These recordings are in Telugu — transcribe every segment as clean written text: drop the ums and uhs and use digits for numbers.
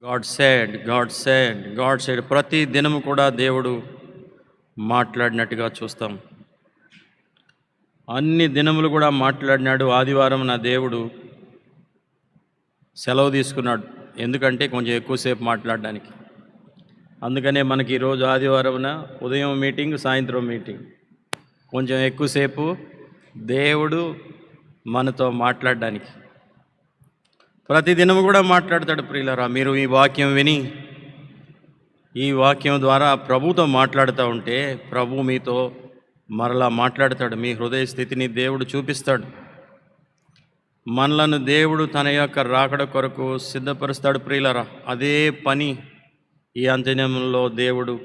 గాడ్ సెడ్ ప్రతి దినము కూడా దేవుడు మాట్లాడినట్టుగా చూస్తాం. అన్ని దినములు కూడా మాట్లాడినాడు. ఆదివారం నా దేవుడు సెలవు తీసుకున్నాడు, ఎందుకంటే కొంచెం ఎక్కువసేపు మాట్లాడడానికి. అందుకనే మనకి ఈరోజు ఆదివారంన ఉదయం మీటింగ్, సాయంత్రం మీటింగ్, కొంచెం ఎక్కువసేపు దేవుడు మనతో మాట్లాడడానికి. ప్రతిదినము కూడా మాట్లాడతాడు. ప్రియులారా, మీరు ఈ వాక్యం విని ఈ వాక్యం ద్వారా ప్రభుతో మాట్లాడుతూ ఉంటే ప్రభు మీతో మరలా మాట్లాడతాడు. మీ హృదయ స్థితిని దేవుడు చూపిస్తాడు. మనలను దేవుడు తన యొక్క రాకడ కొరకు సిద్ధపరుస్తాడు. ప్రియులారా, అదే పని ఈ అంత్యదినంలో దేవుడు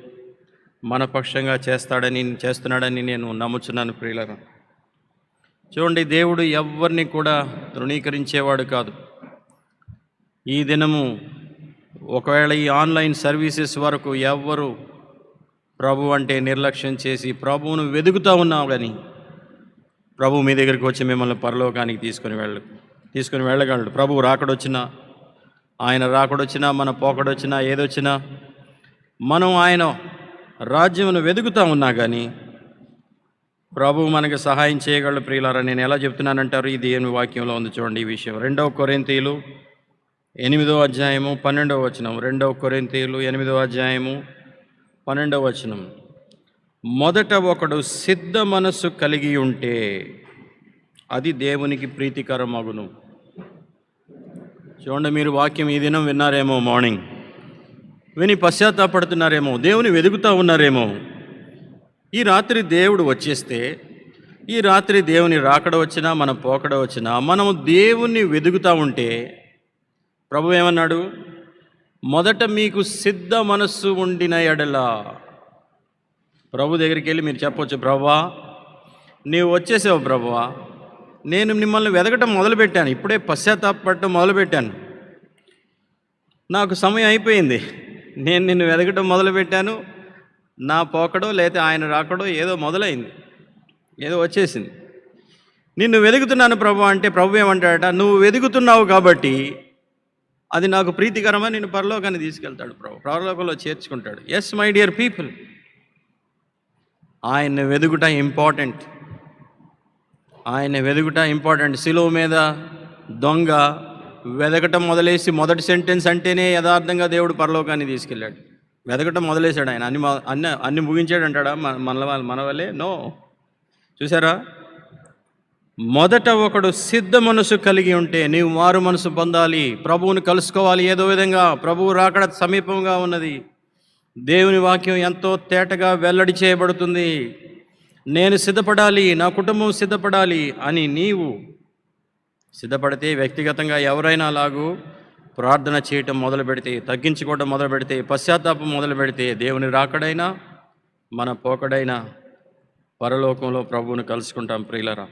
మన పక్షంగా చేస్తున్నాడని నేను నమ్ముచున్నాను. ప్రియులారా, చూడండి, దేవుడు ఎవరిని కూడా తృణీకరించేవాడు కాదు. ఈ దినము ఒకవేళ ఈ ఆన్లైన్ సర్వీసెస్ వరకు ఎవ్వరు ప్రభు అంటే నిర్లక్ష్యం చేసి ప్రభువును వెతుకుతూ ఉన్నావు, కానీ ప్రభు మీ దగ్గరికి వచ్చి మిమ్మల్ని పరలోకానికి తీసుకొని వెళ్ళగలడు. ప్రభు రాకడొచ్చినా, ఆయన రాకడొచ్చినా, మన పోకడొచ్చినా, ఏదొచ్చినా మనం ఆయన రాజ్యమును వెతుకుతూ ఉన్నా కానీ ప్రభు మనకి సహాయం చేయగలడు. ప్రియులారా, నేను ఎలా చెప్తున్నానంటారు? ఇది దేవుని వాక్యంలో ఉంది. చూడండి ఈ విషయం. 2 కొరింథీయులు 8వ అధ్యాయము 12వ వచనం. 2 కొరింథీయులు 8వ అధ్యాయము 12వ వచనం. మొదట ఒకడు సిద్ధ మనస్సు కలిగి ఉంటే అది దేవునికి ప్రీతికరమగును. చూడండి, మీరు వాక్యం ఈ దినం విన్నారేమో, మార్నింగ్ విని పశ్చాత్తాపడుతున్నారేమో, దేవుని వెతుకుతూ ఉన్నారేమో. ఈ రాత్రి దేవుడు వచ్చేస్తే, ఈ రాత్రి దేవుని రాకడ వచ్చినా, మన పోకడ వచ్చినా, మనము దేవుణ్ణి వెతుకుతూ ఉంటే ప్రభు ఏమన్నాడు? మొదట మీకు సిద్ధ మనస్సు ఉండిన ఎడల. ప్రభు దగ్గరికి వెళ్ళి మీరు చెప్పవచ్చు, ప్రభువా నీవు వచ్చేసావు, ప్రభువా నేను మిమ్మల్ని వెతకటం మొదలుపెట్టాను, ఇప్పుడే పశ్చాత్తాపడటం మొదలుపెట్టాను, నాకు సమయం అయిపోయింది, నేను నిన్ను వెతకటం మొదలుపెట్టాను, నా పోకడో లేకపోతే ఆయన రాకడో ఏదో మొదలైంది, ఏదో వచ్చేసింది, నిన్ను వెతుకుతున్నాను ప్రభు అంటే ప్రభు ఏమంటాడట? నువ్వు వెతుకుతున్నావు కాబట్టి అది నాకు ప్రీతికరమని నిన్ను పరలోకాన్ని తీసుకెళ్తాడు. ప్రభు పరలోకంలో చేర్చుకుంటాడు. ఎస్ మై డియర్ పీపుల్, ఆయన్ని వెతుకుట ఇంపార్టెంట్. ఆయన వెతుకుట ఇంపార్టెంట్. సిలువ మీద దొంగ వెతకటం మొదలేసి మొదటి సెంటెన్స్ అంటేనే యథార్థంగా దేవుడు పరలోకాన్ని తీసుకెళ్ళాడు. వెతకటం మొదలేశాడు. ఆయన అన్ని ముగించాడు అంటాడా మన వల్లే? నో. చూసారా, మొదట ఒకడు సిద్ధ మనసు కలిగి ఉంటే, నీవు మారు మనసు పొందాలి, ప్రభువుని కలుసుకోవాలి. ఏదో విధంగా ప్రభువు రాకడ సమీపంగా ఉన్నది. దేవుని వాక్యం ఎంతో తేటగా వెల్లడి చేయబడుతుంది. నేను సిద్ధపడాలి, నా కుటుంబం సిద్ధపడాలి అని నీవు సిద్ధపడితే, వ్యక్తిగతంగా ఎవరైనా అలాగూ ప్రార్థన చేయటం మొదలు పెడితే, తగ్గించుకోవడం మొదలు పెడితే, పశ్చాత్తాపం మొదలు పెడితే, దేవుని రాకడైనా మన పోకడైనా పరలోకంలో ప్రభువుని కలుసుకుంటాం. ప్రియులరా,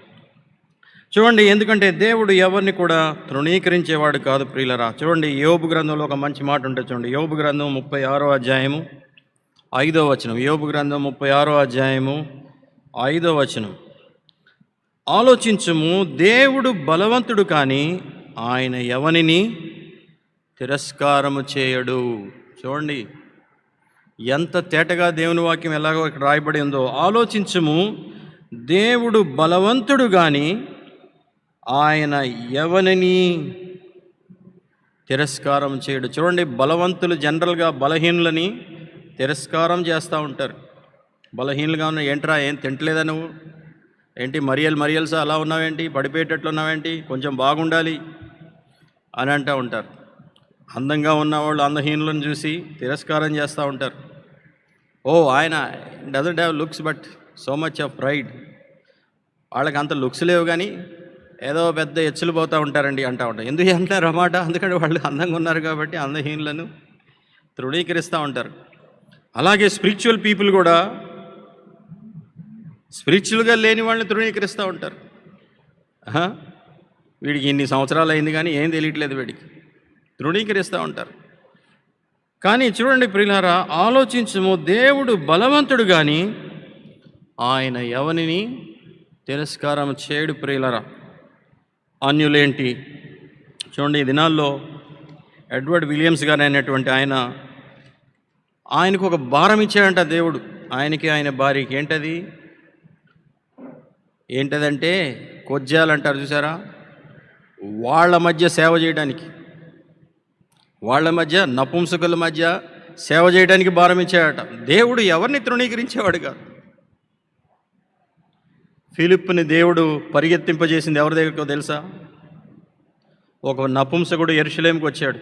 చూడండి, ఎందుకంటే దేవుడు ఎవరిని కూడా తృణీకరించేవాడు కాదు. ప్రియులరా, చూడండి, యోబు గ్రంథంలో ఒక మంచి మాట ఉంటుంది. చూడండి, యోబు గ్రంథం 36వ అధ్యాయము 5వ వచనం. యోబు గ్రంథం 36వ అధ్యాయము 5వ వచనం. ఆలోచించుము, దేవుడు బలవంతుడు కానీ ఆయన ఎవనిని తిరస్కారము చేయడు. చూడండి ఎంత తేటగా దేవుని వాక్యం ఎలాగో ఇక్కడ రాయబడి ఉందో. ఆలోచించుము, దేవుడు బలవంతుడు కానీ ఆయన ఎవనిని తిరస్కారం చేయడు. చూడండి, బలవంతులు జనరల్గా బలహీనులని తిరస్కారం చేస్తూ ఉంటారు. బలహీనులుగా ఉన్న, ఏంట్రా ఏం తింటలేదా నువ్వు, ఏంటి మరియల్సా అలా ఉన్నావేంటి, పడిపోయేటట్లు ఉన్నావేంటి, కొంచెం బాగుండాలి అని అంటూ ఉంటారు. అందంగా ఉన్నవాళ్ళు అందహీనులను చూసి తిరస్కారం చేస్తూ ఉంటారు. ఓ, ఆయన doesn't have looks but so much of pride. వాళ్ళకి అంత లుక్స్ లేవు కానీ ఏదో పెద్ద ఎచ్చులు పోతూ ఉంటారండి అంటూ ఉంటారు. ఎందుకు అంటారు అన్నమాట? అందుకని వాళ్ళు అందంగా ఉన్నారు కాబట్టి అందహీనులను తృణీకరిస్తూ ఉంటారు. అలాగే స్పిరిచువల్ పీపుల్ కూడా స్పిరిచువల్గా లేని వాళ్ళని తృణీకరిస్తూ ఉంటారు. వీడికి ఇన్ని సంవత్సరాలు అయింది కానీ ఏం తెలియట్లేదు, వీడికి తృణీకరిస్తూ ఉంటారు. కానీ చూడండి ప్రియులారా, ఆలోచించము, దేవుడు బలవంతుడు కానీ ఆయన ఎవరిని తిరస్కారం చేయడు. ప్రియులారా, అన్యులేంటి? చూడండి, ఈ దినాల్లో ఎడ్వర్డ్ విలియమ్స్ గారు అయినటువంటి ఆయనకు ఒక భారం ఇచ్చాడంట దేవుడు, ఆయనకి ఆయన భార్యకి. ఏంటదంటే కొజ్జాలు అంటారు చూసారా, వాళ్ళ మధ్య సేవ చేయడానికి, వాళ్ళ మధ్య నపుంసకుల మధ్య సేవ చేయడానికి భారం ఇచ్చాడట. దేవుడు ఎవరిని తృణీకరించేవాడు కాదు. ఫిలిప్పుని దేవుడు పరిగెత్తింపజేసింది ఎవరి దగ్గరకో తెలుసా? ఒక నపుంసకుడు యెరూషలేముకి వచ్చాడు.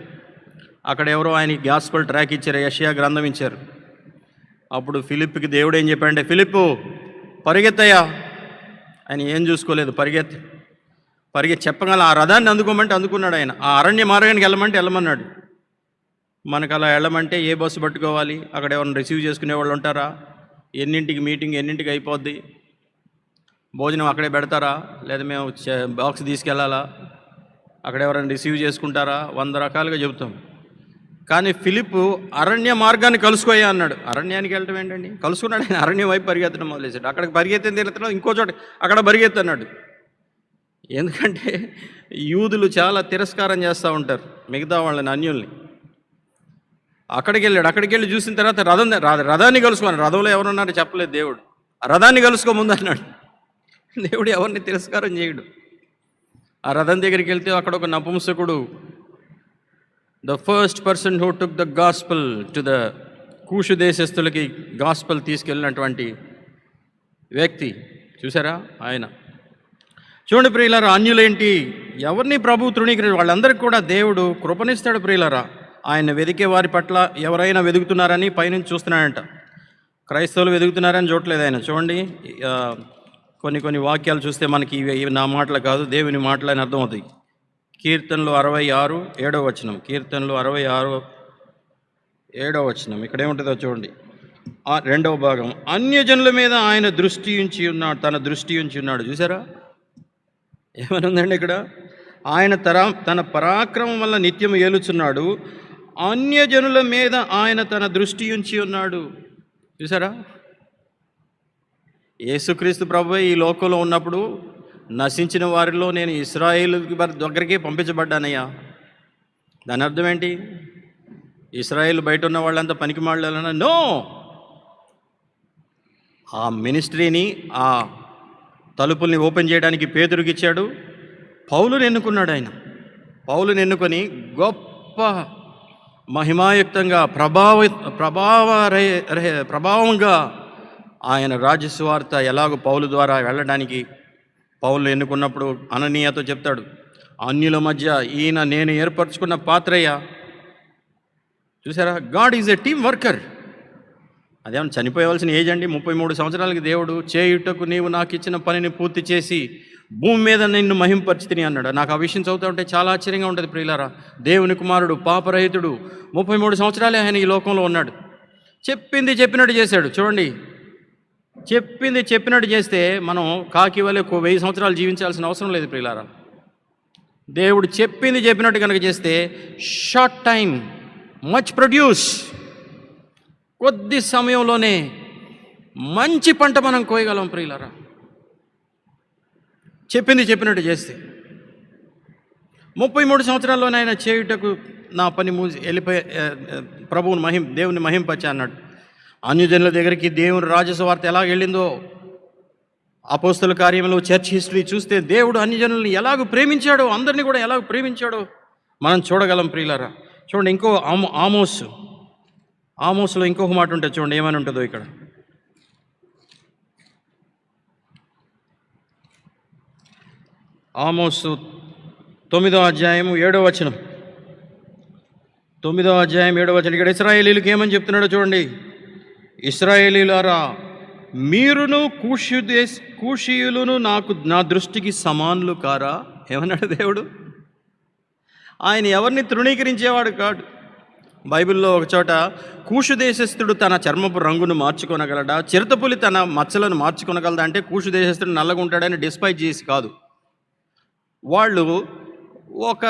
అక్కడ ఎవరో ఆయనకి గాస్పెల్ ట్రాక్ ఇచ్చారు, యెషయా గ్రంథం ఇచ్చారు. అప్పుడు ఫిలిప్కి దేవుడు ఏం చెప్పాడంటే, ఫిలిప్పు పరిగెత్తయ్యా. ఆయన ఏం చూసుకోలేదు, పరిగెత్తి చెప్పగల ఆ రథాన్ని అందుకోమంటే అందుకున్నాడు. ఆయన ఆ అరణ్య మార్గానికి వెళ్ళమన్నాడు. మనకు అలా వెళ్ళమంటే ఏ బస్సు పట్టుకోవాలి, అక్కడ ఎవరైనా రిసీవ్ చేసుకునే వాళ్ళు ఉంటారా, ఎన్నింటికి మీటింగ్ ఎన్నింటికి అయిపోద్ది, భోజనం అక్కడే పెడతారా, లేదా మేము బాక్స్ తీసుకెళ్ళాలా, అక్కడ ఎవరైనా రిసీవ్ చేసుకుంటారా, 100 రకాలుగా చెబుతాం. కానీ ఫిలిప్పు అరణ్య మార్గాన్ని కలుసుకోయా అన్నాడు. అరణ్యానికి వెళ్ళటం ఏంటండి, కలుసుకున్నాడు. ఆయన అరణ్యం వైపు పరిగెత్తడం మొదలేసాడు. అక్కడికి పరిగెత్తిన తిరుగుతున్నాడు, ఇంకో చోట అక్కడ పరిగెత్తన్నాడు. ఎందుకంటే యూదులు చాలా తిరస్కారం చేస్తూ ఉంటారు మిగతా వాళ్ళని, అన్యుల్ని. అక్కడికి వెళ్ళి చూసిన తర్వాత రథాన్ని కలుసుకోని, రథంలో ఎవరున్నారో చెప్పలేదు దేవుడు. ఆ రథాన్ని కలుసుకో ముందు అన్నాడు. దేవుడు ఎవరిని తిరస్కారం చేయడు. ఆ రథం దగ్గరికి వెళ్తే అక్కడ ఒక నపుంసకుడు, the first person who took the gospel to the కూషు దేశస్తులకి గాస్పల్ తీసుకెళ్ళినటువంటి వ్యక్తి చూసారా ఆయన. చూడండి ప్రియులారా, అన్యులేంటి ఎవరిని ప్రభు తృణీకరించారు, వాళ్ళందరికీ కూడా దేవుడు కృపనిస్తాడు ప్రియులారా. ఆయన వెదికే వారి పట్ల ఎవరైనా వెతుకుతున్నారని పైనుంచి చూస్తున్నాడంట. క్రైస్తవులు వెతుకుతున్నారని చూడలేదు ఆయన. చూడండి కొన్ని వాక్యాలు చూస్తే మనకి ఇవి నా మాటలు కాదు, దేవుని మాటలు అని అర్థమవుతాయి. కీర్తనలు 66:7 కీర్తనలు 66:7 ఇక్కడ ఏముంటుందో చూడండి. 2వ భాగం, అన్యజనుల మీద ఆయన దృష్టి ఉంచి ఉన్నాడు, తన దృష్టి ఉంచి ఉన్నాడు. చూసారా ఏమని ఉందండి ఇక్కడ? ఆయన తన పరాక్రమం వల్ల నిత్యం ఏలుచున్నాడు, అన్యజనుల మీద ఆయన తన దృష్టి ఉంచి ఉన్నాడు. చూసారా, యేసుక్రీస్తు ప్రభువే ఈ లోకంలో ఉన్నప్పుడు నశించిన వారిలో నేను ఇశ్రాయేలు దగ్గరికి పంపించబడ్డానయ్యా. దాని అర్థం ఏంటి? ఇశ్రాయేల్ బయట ఉన్న వాళ్ళంతా పనికి మాట్లాడాలన్నా? నో, ఆ మినిస్ట్రీని, ఆ తలుపుల్ని ఓపెన్ చేయడానికి పేతురుకి ఇచ్చాడు. పౌలుని ఎన్నుకున్నాడు ఆయన. పౌలుని ఎన్నుకొని గొప్ప మహిమాయుక్తంగా ప్రభావంగా ఆయన రాజ్య సువార్త ఎలాగో పౌలు ద్వారా వెళ్ళడానికి పౌలు ఎన్నుకున్నప్పుడు అననీయతో చెప్తాడు, అన్యుల మధ్య ఈయన నేను ఏర్పరచుకున్న పాత్రయ్య. చూసారా, God is a team worker. అదేమన్నా చనిపోయవలసిన ఏజ్ అండి? 33 సంవత్సరాలకి దేవుడు చేయుటకు నీవు నాకు ఇచ్చిన పనిని పూర్తి చేసి భూమి మీద నిన్ను మహింపరిచితిని అన్నాడు. నాకు ఆ విషయం చదువుతూ ఉంటే చాలా ఆశ్చర్యంగా ఉంటుంది ప్రియులారా. దేవుని కుమారుడు, పాపరహితుడు, 33 సంవత్సరాలే ఆయన ఈ లోకంలో ఉన్నాడు. చెప్పింది చెప్పినట్టు చేశాడు. చూడండి, చెప్పింది చెప్పినట్టు చేస్తే మనం కాకి వలె 1000 సంవత్సరాలు జీవించాల్సిన అవసరం లేదు ప్రియులారా. దేవుడు చెప్పింది చెప్పినట్టు కనుక చేస్తే షార్ట్ టైం మచ్ ప్రొడ్యూస్, కొద్ది సమయంలోనే మంచి పంట మనం కోయగలం ప్రియులారా. చెప్పింది చెప్పినట్టు చేస్తే 33 సంవత్సరాల్లోనే ఆయన చేయుటకు నా పని వెళ్ళిపోయి దేవుని మహింపచ్చా అన్నాడు. అన్యజనుల దగ్గరికి దేవుని రాజసువార్త ఎలా వెళ్ళిందో, అపోస్తల కార్యంలో చర్చ్ హిస్టరీ చూస్తే దేవుడు అన్యజనులను ఎలాగో ప్రేమించాడో, అందరినీ కూడా ఎలాగో ప్రేమించాడో మనం చూడగలం ప్రియులారా. చూడండి, ఇంకో ఆమోస్లో ఇంకొక మాట ఉంటుంది. చూడండి ఏమని ఉంటుందో ఇక్కడ. ఆమోసు 9వ అధ్యాయం 7వ వచనం. 9వ అధ్యాయం 7వ వచనం. ఇక్కడ ఇశ్రాయేలీలకు ఏమని చెప్తున్నాడో చూడండి. ఇశ్రాయేలీలారా, మీరును కూషీయులను నా దృష్టికి సమానులు కారా? ఏమన్నాడు దేవుడు? ఆయన ఎవరిని తృణీకరించేవాడు కాడు. బైబిల్లో ఒక చోట కూషు దేశస్థుడు తన చర్మపు రంగును మార్చుకొనగలడా, చిరుతపులి తన మచ్చలను మార్చుకొనగలదా అంటే కూషు దేశస్థుడు నల్లగా ఉంటాడని డిస్పైజ్ చేసి కాదు. వాళ్ళు ఒక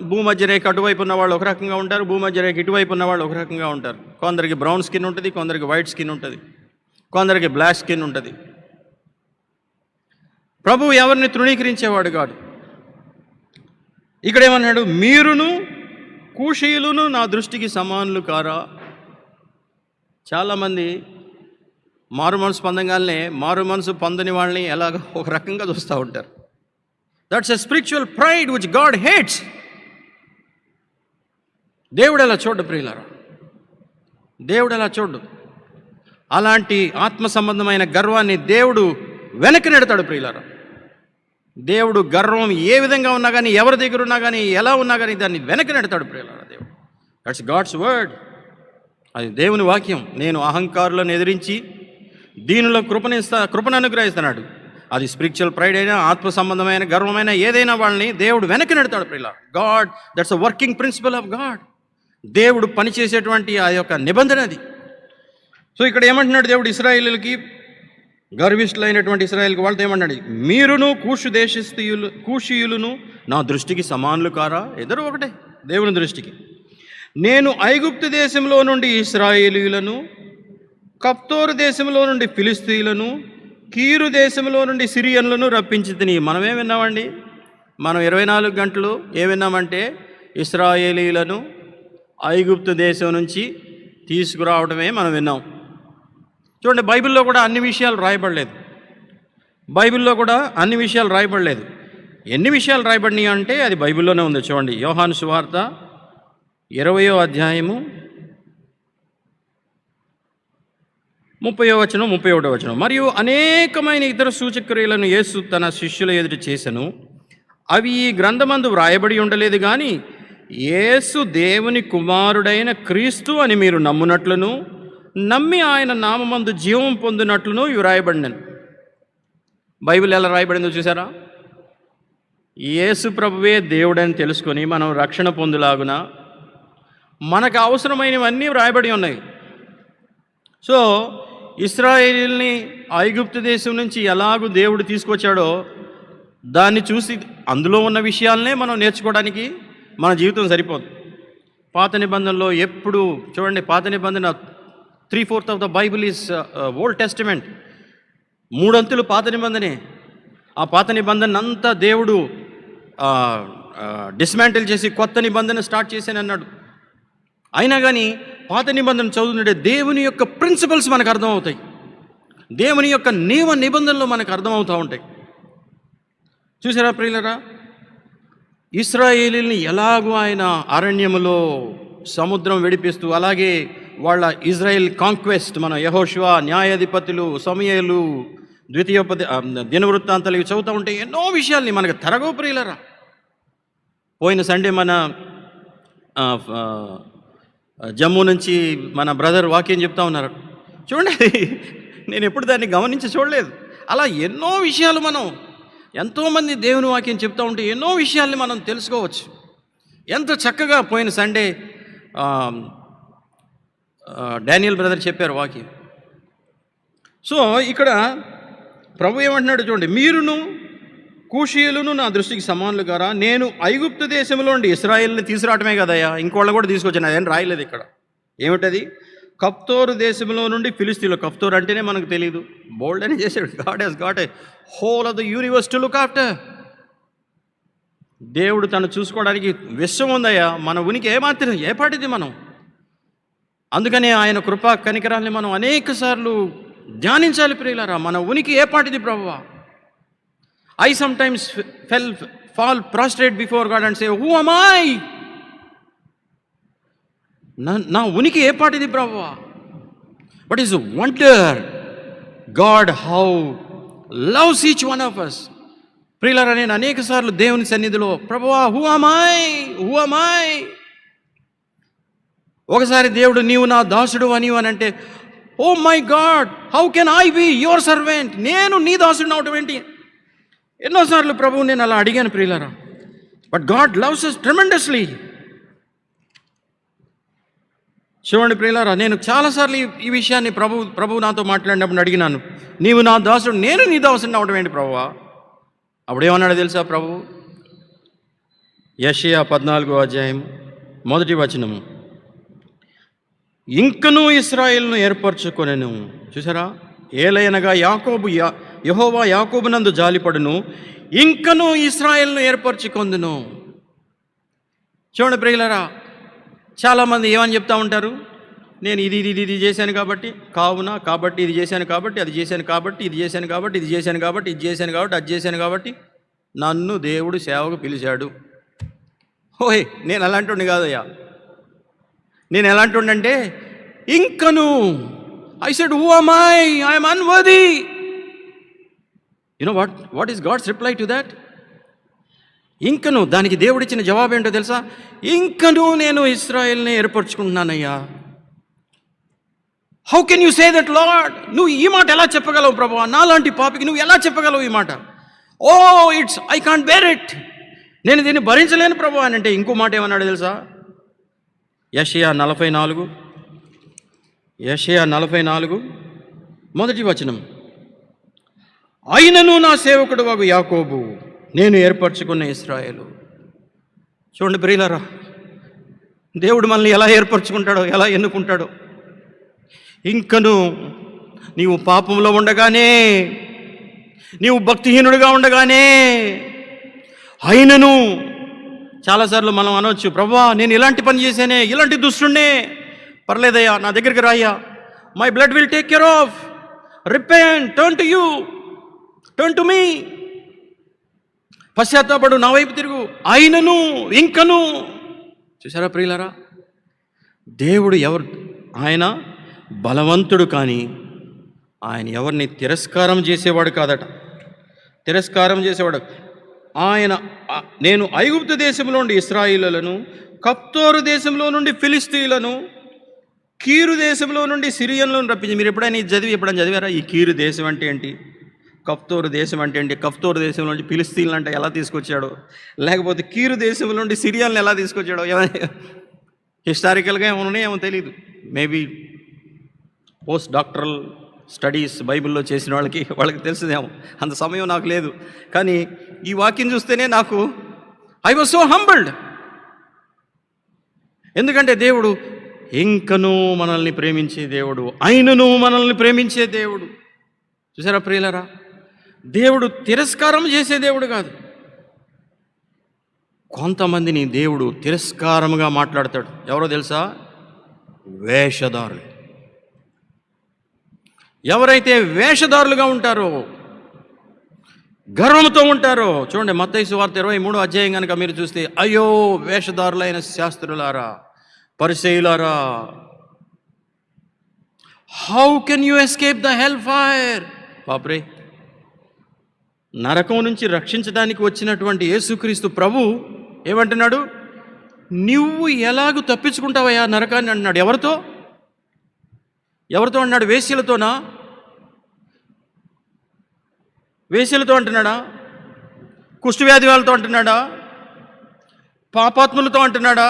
భూమధ్యరేఖ అటువైపు ఉన్న వాళ్ళు ఒక రకంగా ఉంటారు, భూమధ్యరేఖ ఇటువైపు ఉన్న వాళ్ళు ఒక రకంగా ఉంటారు. కొందరికి బ్రౌన్ స్కిన్ ఉంటుంది, కొందరికి వైట్ స్కిన్ ఉంటుంది, కొందరికి బ్లాక్ స్కిన్ ఉంటుంది. ప్రభువు ఎవరిని తృణీకరించేవాడు కాదు. ఇక్కడ ఏమన్నాడు? మీరును కూషీయులను నా దృష్టికి సమానులు కారా. చాలామంది మారు మనసు పొందగానే మారు మనసు పొందని వాళ్ళని ఎలాగ ఒక రకంగా చూస్తూ ఉంటారు. That's a spiritual pride which God hates. దేవుడు అలా చూడు ప్రియులారా, దేవుడు అలా చూడు. అలాంటి ఆత్మ సంబంధమైన గర్వాన్ని దేవుడు వెనక్కి నెడతాడు ప్రియులారా. దేవుడు గర్వం ఏ విధంగా ఉన్నా కానీ, ఎవరి దగ్గర ఉన్నా కానీ, ఎలా ఉన్నా కానీ దాన్ని వెనక్కి నెడతాడు ప్రియులారా దేవుడు. That's God's word. అది దేవుని వాక్యం. నేను అహంకారులను ఎదిరించి దీనిలో కృపను అనుగ్రహిస్తున్నాడు. అది స్పిరిచువల్ ప్రైడ్ అయినా, ఆత్మ సంబంధమైన గర్వమైన ఏదైనా వాళ్ళని దేవుడు వెనక్కి నెడతాడు ప్రియులారా. God, that's a working principle of God. దేవుడు పనిచేసేటువంటి ఆ యొక్క నిబంధన అది. సో ఇక్కడ ఏమంటున్నాడు దేవుడు ఇశ్రాయేలుకి, గర్విష్ఠులైనటువంటి ఇశ్రాయేలుకి వాళ్ళతో ఏమంటున్నాడు, మీరును కూషీయులను నా దృష్టికి సమానులు కారా. ఇద్దరు ఒకటే దేవుని దృష్టికి. నేను ఐగుప్తు దేశంలో నుండి ఇశ్రాయేలీయులను, కప్తోరు దేశంలో నుండి ఫిలిస్తీయులను, కీరు దేశంలో నుండి సిరియన్లను రప్పించి తిని. మనమేం విన్నామండి? మనం 24 గంటలు ఏం విన్నామంటే ఇశ్రాయేలీయులను ఐగుప్తు దేశం నుంచి తీసుకురావడమే మనం విన్నాం. చూడండి, బైబిల్లో కూడా అన్ని విషయాలు రాయబడలేదు. బైబిల్లో కూడా అన్ని విషయాలు రాయబడలేదు. ఎన్ని విషయాలు రాయబడినాయి అంటే అది బైబిల్లోనే ఉంది. చూడండి, యోహాను సువార్త 20వ అధ్యాయము 30వ వచనం 31వ వచనం. మరియు అనేకమైన ఇతర సూచక్రియలను యేసు తన శిష్యుల ఎదుట చేసెను, అవి ఈ గ్రంథమందు వ్రాయబడి ఉండలేదు. కానీ యేసు దేవుని కుమారుడైన క్రీస్తు అని మీరు నమ్మునట్లును, నమ్మి ఆయన నామమందు జీవం పొందినట్లును ఇవి రాయబడినను. బైబిల్ ఎలా రాయబడిందో చూసారా? యేసు ప్రభువే దేవుడని తెలుసుకొని మనం రక్షణ పొందులాగున మనకు అవసరమైనవన్నీ వ్రాయబడి ఉన్నాయి. సో ఇశ్రాయేలుని ఐగుప్తు దేశం నుంచి ఎలాగూ దేవుడు తీసుకొచ్చాడో దాన్ని చూసి అందులో ఉన్న విషయాలనే మనం నేర్చుకోవడానికి మన జీవితం సరిపోదు. పాత నిబంధనలో ఎప్పుడు చూడండి, పాత నిబంధన 3/4 of the Bible is old testament. 3 అంతులు పాత నిబంధనే. ఆ పాత నిబంధన అంతా దేవుడు డిస్మాంటిల్ చేసి కొత్త నిబంధన స్టార్ట్ చేశానన్నాడు. అయినా కానీ పాత నిబంధన చదువుతుంటే దేవుని యొక్క ప్రిన్సిపల్స్ మనకు అర్థమవుతాయి, దేవుని యొక్క నియమ నిబంధనలు మనకు అర్థమవుతూ ఉంటాయి. చూసారా ప్రియులరా, ఇశ్రాయేలీల్ని ఎలాగూ ఆయన అరణ్యములో సముద్రం విడిపిస్తూ, అలాగే వాళ్ళ ఇజ్రాయెల్ కాంక్వెస్ట్, మన యెహోషువ, న్యాయాధిపతులు, సమూయేలు, దినవృత్తాంతాలు ఇవి చదువుతూ ఉంటే ఎన్నో విషయాల్ని మనకు తరగవు ప్రియులరా. పోయిన సండే మన జమ్మూ నుంచి మన బ్రదర్ వాక్యం చెప్తా ఉన్నారు. చూడండి, నేను ఎప్పుడు దాన్ని గమనించి చూడలేదు. అలా ఎన్నో విషయాలు మనం, ఎంతోమంది దేవుని వాక్యం చెప్తూ ఉంటే ఎన్నో విషయాల్ని మనం తెలుసుకోవచ్చు. ఎంత చక్కగా పోయిన సండే డానియల్ బ్రదర్ చెప్పారు వాక్యం. సో ఇక్కడ ప్రభు ఏమంటున్నాడు చూడండి, మీరును కూషీయులను నా దృష్టికి సమానులు గారా. నేను ఐగుప్తు దేశంలో నుండి ఇశ్రాయేల్ని తీసుకురావటమే కదయ్యా, ఇంకోళ్ళని కూడా తీసుకొచ్చాను. అదేం రాయలేదు ఇక్కడ. ఏమిటది? కప్తోరు దేశంలో నుండి ఫిలిస్తీన్లు. కప్తోరు అంటేనే మనకు తెలియదు, బోల్డ్ అని చేశాడు. God he's got a whole of the universe to look after. దేవుడు తను చూసుకోవడానికి విశ్వం ఉందయ్యా. మన ఉనికి ఏమాత్రం ఏపాటిది మనం. అందుకనే ఆయన కృపా కనికరాల్ని మనం అనేక సార్లు ధ్యానించాలి ప్రియులారా. మన ఉనికి ఏపాటిది ప్రభువా. I sometimes fall prostrate before God and say, who am I? నా ఉనికి ఏ పాటిది ప్రభువా. What is a wonder God how loves each one of us. ప్రియులారా, నేను అనేక సార్లు దేవుని సన్నిధిలో ప్రభువా who am I? ఒకసారి దేవుడు నీవు నా దాసుడు అని అంటే, oh my God, how can I be your servant? నేను నీ దాసుడు అవటం ఏంటి? ఎన్నోసార్లు ప్రభువు నేను అలా అడిగాను ప్రియులారా. But God loves us tremendously. చూడండి ప్రియులారా, నేను చాలాసార్లు ఈ విషయాన్ని ప్రభువు నాతో మాట్లాడినప్పుడు అడిగినాను, నీవు నా దాసుడు, నేను నీ దాసుడిని అవడం ఏంటి ప్రభువా? అప్పుడేమన్నాడు తెలుసా ప్రభు? యెషయా 14వ అధ్యాయం 1వ వచనము, ఇంకనూ ఇశ్రాయేలును ఏర్పరచుకొనెను. చూసారా, ఏలయనగా యెహోవా యాకోబునందు జాలిపడును, ఇంకనూ ఇశ్రాయేలును ఏర్పరచుకొందును. చూడండి ప్రియులారా, చాలామంది ఏమని చెప్తా ఉంటారు, నేను ఇది చేశాను కాబట్టి ఇది చేశాను కాబట్టి అది చేశాను కాబట్టి ఇది చేశాను కాబట్టి ఇది చేశాను కాబట్టి ఇది చేశాను కాబట్టి అది చేశాను కాబట్టి నన్ను దేవుడు సేవకు పిలిచాడు. ఓయ్, నేను అలాంటి కాదయ్యా. నేను ఎలాంటి అంటే ఇంకను I said who am I am unworthy. You know what is God's reply to that? ఇంకను దానికి దేవుడిచ్చిన జవాబు ఏంటో తెలుసా? ఇంకను నేను ఇశ్రాయేల్ని ఏర్పరచుకుంటున్నానయ్యా. How can you say that Lord? నువ్వు ఈ మాట ఎలా చెప్పగలవు ప్రభువా? నాలాంటి పాపికి నువ్వు ఎలా చెప్పగలవు ఈ మాట? Oh it's I can't bear it. నేను దీన్ని భరించలేను ప్రభువా అని అంటే ఇంకో మాట ఏమన్నాడు తెలుసా? యెషయా 44 మొదటి వచనం. అయినను నా సేవకుడు వగు యాకోబు, నేను ఏర్పరచుకున్న ఇశ్రాయేలు. చూడండి ప్రియులారా, దేవుడు మనల్ని ఎలా ఏర్పరచుకుంటాడో, ఎలా ఎన్నుకుంటాడో. ఇంకను నీవు పాపంలో ఉండగానే, నీవు భక్తిహీనుడిగా ఉండగానే, అయినను చాలాసార్లు మనం అనవచ్చు, ప్రభువా నేను ఇలాంటి పని చేశానే, ఇలాంటి దుష్టున్నే, పర్లేదయ్యా నా దగ్గరికి రాయ్యా, my blood will take care of, repent, turn to me, పశ్చాత్తాపడు, నా వైపు తిరుగు. అయినను ఇంకను. చూసారా ప్రియులారా, దేవుడు ఆయన బలవంతుడు, కానీ ఆయన ఎవరిని తిరస్కారం చేసేవాడు కాదట. తిరస్కారం చేసేవాడు ఆయన. నేను ఐగుప్తు దేశంలో నుండి ఇశ్రాయేలులను, కప్తోరు దేశంలో నుండి ఫిలిస్తీయులను, కీరు దేశంలో నుండి సిరియన్లను రప్పించి. మీరు ఎప్పుడైనా చదివారా? ఈ కీరు దేశం అంటే ఏంటి, కప్తోరు దేశం అంటే ఏంటి, కప్తోరు దేశం నుండి ఫిలిస్తీన్లు అంటే ఎలా తీసుకొచ్చాడో, లేకపోతే కీరు దేశం నుండి సిరియన్లు ఎలా తీసుకొచ్చాడో, హిస్టారికల్గా ఏమన్నా ఏమో తెలియదు. మేబీ పోస్ట్ డాక్టరల్ స్టడీస్ బైబిల్లో చేసిన వాళ్ళకి తెలిసిందేమో, అంత సమయం నాకు లేదు. కానీ ఈ వాక్యం చూస్తేనే నాకు ఐ వాజ్ సో హంబల్డ్. ఎందుకంటే దేవుడు ఇంకనూ మనల్ని ప్రేమించే దేవుడు, ఆయనను మనల్ని ప్రేమించే దేవుడు. చూసారా ప్రియులరా, దేవుడు తిరస్కారం చేసే దేవుడు కాదు. కొంతమందిని దేవుడు తిరస్కారముగా మాట్లాడతాడు. ఎవరో తెలుసా? వేషధారులు. ఎవరైతే వేషధారులుగా ఉంటారో, గర్వంతో ఉంటారో, చూడండి మత్తయి సువార్త 23వ అధ్యాయం కనుక మీరు చూస్తే, అయ్యో వేషధారులైన శాస్త్రులారా, పరిసయ్యులారా, how can you escape the hell fire. బాప్రే, నరకం నుంచి రక్షించడానికి వచ్చినటువంటి యేసుక్రీస్తు ప్రభు ఏమంటున్నాడు? నువ్వు ఎలాగూ తప్పించుకుంటావయ్యా నరకాన్ని అంటున్నాడు. ఎవరితో అన్నాడు? వేశ్యలతో అంటున్నాడా? కుష్ఠవ్యాధి వాళ్ళతో అంటున్నాడా? పాపాత్ములతో అంటున్నాడా?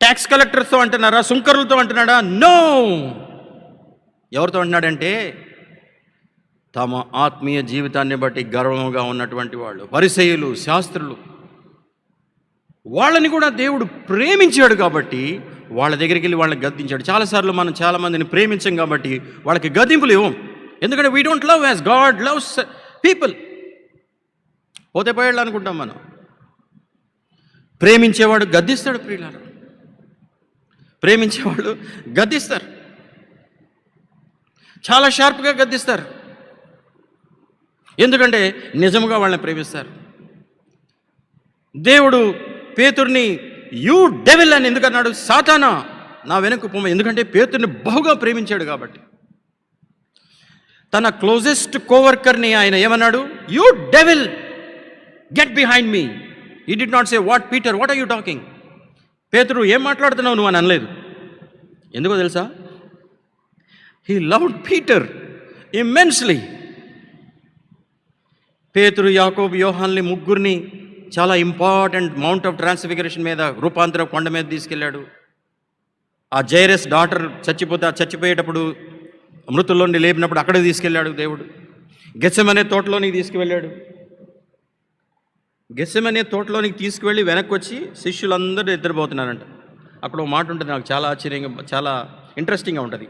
ట్యాక్స్ కలెక్టర్స్తో అంటున్నారా? సుంకరులతో అంటున్నాడా? నో. ఎవరితో అంటున్నాడంటే తమ ఆత్మీయ జీవితాన్ని బట్టి గర్వంగా ఉన్నటువంటి వాళ్ళు, పరిసయ్యులు, శాస్త్రులు. వాళ్ళని కూడా దేవుడు ప్రేమించాడు కాబట్టి వాళ్ళ దగ్గరికి వెళ్ళి వాళ్ళని గద్దించాడు. చాలాసార్లు మనం చాలామందిని ప్రేమించాం కాబట్టి వాళ్ళకి గద్దింపులు ఇవ్వం. ఎందుకంటే we don't love as God loves people. పోతే పోయాడు అనుకుంటాం మనం. ప్రేమించేవాడు గద్దిస్తాడు ప్రియులారా, ప్రేమించేవాళ్ళు గద్దిస్తారు, చాలా షార్ప్గా గద్దిస్తారు. ఎందుకంటే నిజముగా వాళ్ళని ప్రేమిస్తారు. దేవుడు పేతుర్ని యూ డెవిల్ అని ఎందుకన్నాడు? సాతానా నా వెనక్కు పొమ్మ. ఎందుకంటే పేతుర్ని బహుగా ప్రేమించాడు కాబట్టి. తన క్లోజెస్ట్ కోవర్కర్ని ఆయన ఏమన్నాడు? You devil get behind me. He did not say what Peter what are you talking. పేతురు ఏం మాట్లాడుతున్నావు నువ్వు అని అనలేదు. ఎందుకో తెలుసా? He loved Peter immensely. Pethuru, Yakobu, యోహాన్ని ముగ్గురిని చాలా ఇంపార్టెంట్ మౌంట్ ఆఫ్ ట్రాన్స్ఫిగరేషన్ మీద, రూపాంతర కొండ మీద తీసుకెళ్ళాడు. ఆ జైరస్ డాటర్ చచ్చిపోయేటప్పుడు మృతుల్లోని లేపినప్పుడు అక్కడికి తీసుకెళ్ళాడు దేవుడు. గెత్సెమనే తోటలోనికి తీసుకువెళ్ళాడు. గెత్సెమనే తోటలోనికి తీసుకువెళ్ళి వెనక్కి వచ్చి శిష్యులందరూ నిద్రపోతున్నారంట. అక్కడ ఒక మాట ఉంటుంది, నాకు చాలా ఆశ్చర్యంగా, చాలా ఇంట్రెస్టింగ్గా ఉంటుంది.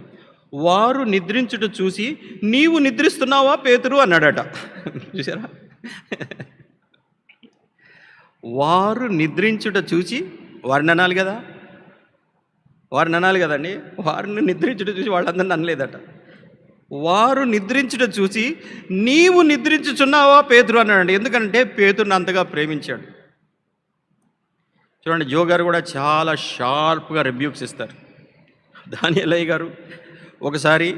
వారు నిద్రించుట చూసి నీవు నిద్రిస్తున్నావా పేతురు అన్నాడట. చూసారా? వారు నిద్రించుట చూచి, వారిని అనాలి కదా, వారిని అనాలి కదండి. వారిని నిద్రించుట చూసి వాళ్ళందరిని అనలేదట. వారు నిద్రించుట చూసి నీవు నిద్రించుచున్నావా పేతురు అన్నాడండి. ఎందుకంటే పేతురుని అంతగా ప్రేమించాడు. చూడండి, జో గారు కూడా చాలా షార్ప్గా రిబ్యూక్స్ ఇస్తారు. దానియేలయ్య గారు ఒకసారి